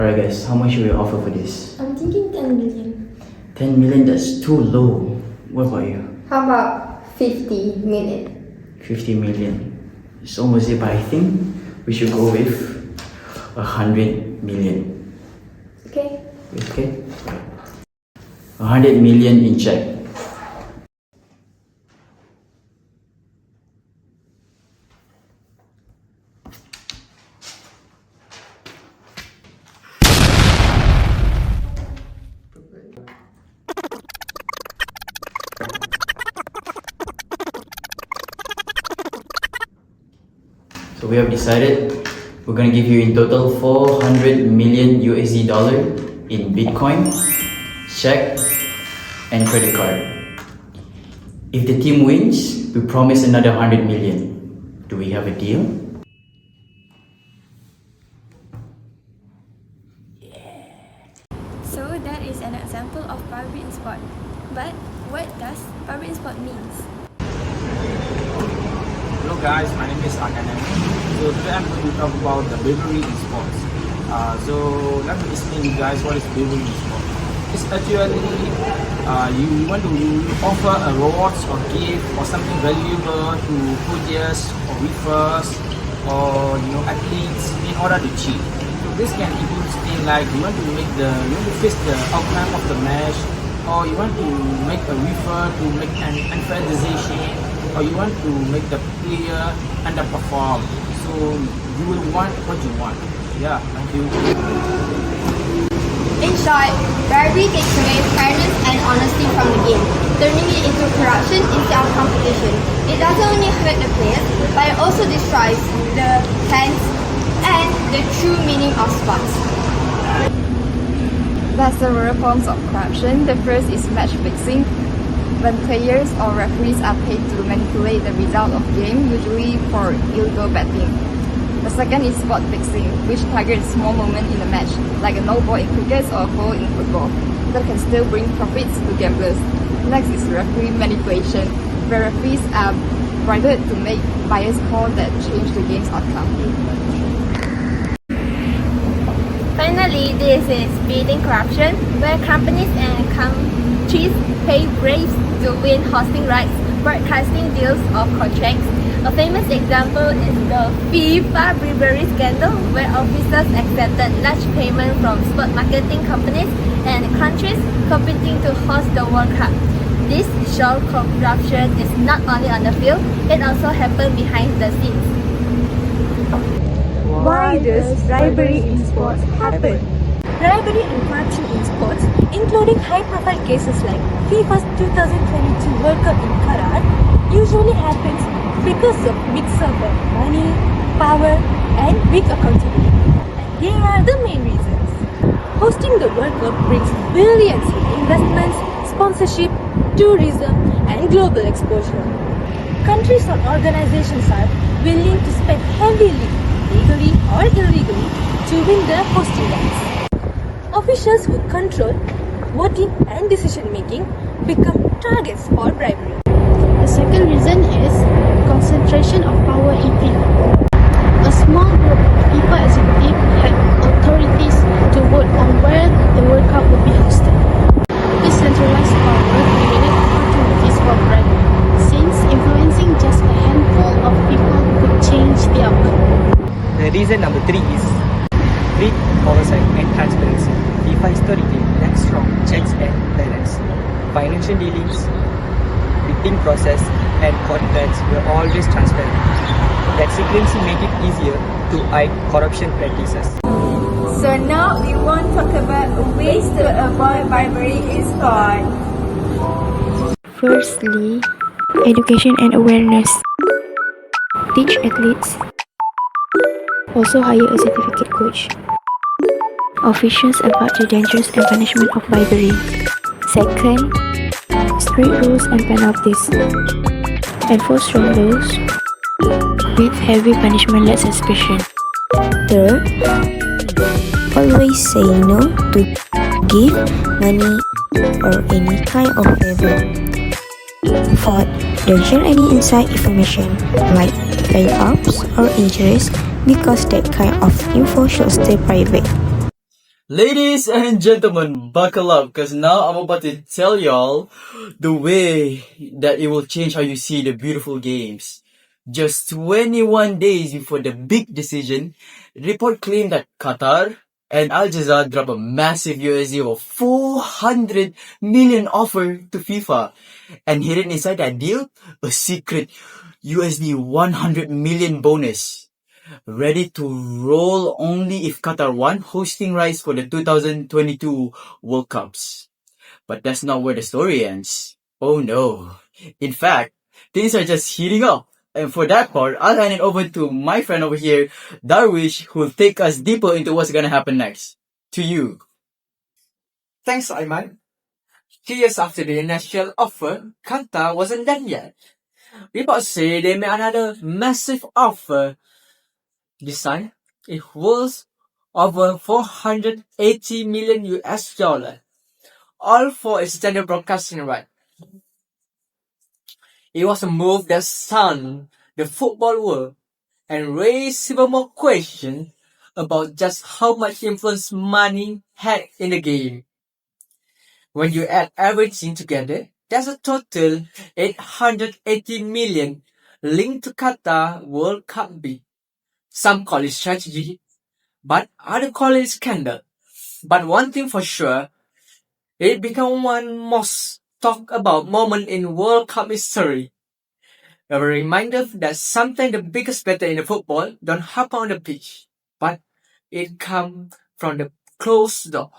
Alright guys, how much should we offer for this? I'm thinking 10 million. 10 million, that's too low. What about you? How about 50 million? 50 million. It's almost it, but I think we should go with 100 million. Okay. Okay? 100 million in check. So we have decided we're gonna give you in total 400 million USD dollar in Bitcoin, check, and credit card. If the team wins, we promise another 100 million. Do we have a deal? So that is an example of bribery in sport. But what does bribery in sport means? Hello guys, my name is Akanan. So today I'm going to talk about the bribery in sports. So let me explain you guys what is bribery in sports. It's actually you want to offer a rewards or gift or something valuable to players or referees or athletes in order to cheat. So this can include things like you want to fix the outcome of the match, or you want to make a referee to make an unfair decision, or you want to make the player underperform. So you will want what you want. Yeah, thank you. In short, bribery takes away fairness and honesty from the game, turning it into corruption instead of competition. It doesn't only hurt the players, but it also destroys the fans and the true meaning of sports. There are several forms of corruption. The first is match fixing, when players or referees are paid to manipulate the result of game, usually for illegal betting. The second is spot fixing, which targets small moments in the match, like a no ball in cricket or a goal in football, that can still bring profits to gamblers. Next is referee manipulation, where referees are bribed to make biased calls that change the game's outcome. Finally, this is beating corruption, where companies and countries pay braves to win hosting rights, broadcasting deals, or contracts. A famous example is the FIFA Bribery scandal, where officers accepted large payments from sport marketing companies and countries competing to host the World Cup. This shows corruption is not only on the field, it also happens behind the scenes. Why does bribery in sports happen? Bribery and corruption in sports, including high-profile cases like FIFA's 2022 World Cup in Qatar, usually happens because of big sum of money, power, and big accountability. Here are the main reasons. Hosting the World Cup brings billions in investments, sponsorship, tourism, and global exposure. Countries or organizations are willing to spend heavily, legally or illegally, to win the hosting rights. Officials who control voting and decision-making become targets for bribery. The second reason is concentration of power in FIFA. A small group of FIFA executives had authorities to vote on where the World Cup would be hosted. This centralized power created opportunities for bribery, since influencing just a handful of people could change the outcome. The reason number 3 is strict oversight and transparency. FIFA historically lacks strong checks and balance. Financial dealings, bidding process, and contracts were always transparent. That secrecy made it easier to hide corruption practices. So now we want to talk about ways to avoid bribery in sport. Firstly, education and awareness. Teach athletes. Also hire a certificate coach. Officials about the dangers and punishment of bribery. Second, strict rules and penalties. Enforce strong laws with heavy punishment like suspicion. Third, always say no to give money or any kind of favor. Fourth, don't share any inside information like payouts or injuries because that kind of info should stay private. Ladies and gentlemen, buckle up because now I'm about to tell y'all the way that it will change how you see the beautiful games. Just 21 days before the big decision, the report claimed that Qatar and Al Jazeera dropped a massive USD of 400 million offer to FIFA. And hidden inside that deal, a secret USD 100 million bonus ready to roll only if Qatar won hosting rights for the 2022 World Cups. But that's not where the story ends. Oh no. In fact, things are just heating up. And for that part, I'll hand it over to my friend over here, Darwish, who will take us deeper into what's gonna happen next. To you. Thanks, Ayman. 2 years after the initial offer, Qatar wasn't done yet. Reports say they made another massive offer. This time, it was over 480 million US dollar, all for extended broadcasting right. It was a move that stunned the football world and raised even more questions about just how much influence money had in the game. When you add everything together, there's a total 880 million linked to Qatar World Cup bid. Some call it strategy, but others call it scandal. But one thing for sure, it became one most talked about moment in World Cup history. A reminder that sometimes the biggest battle in the football don't happen on the pitch, but it comes from the closed door.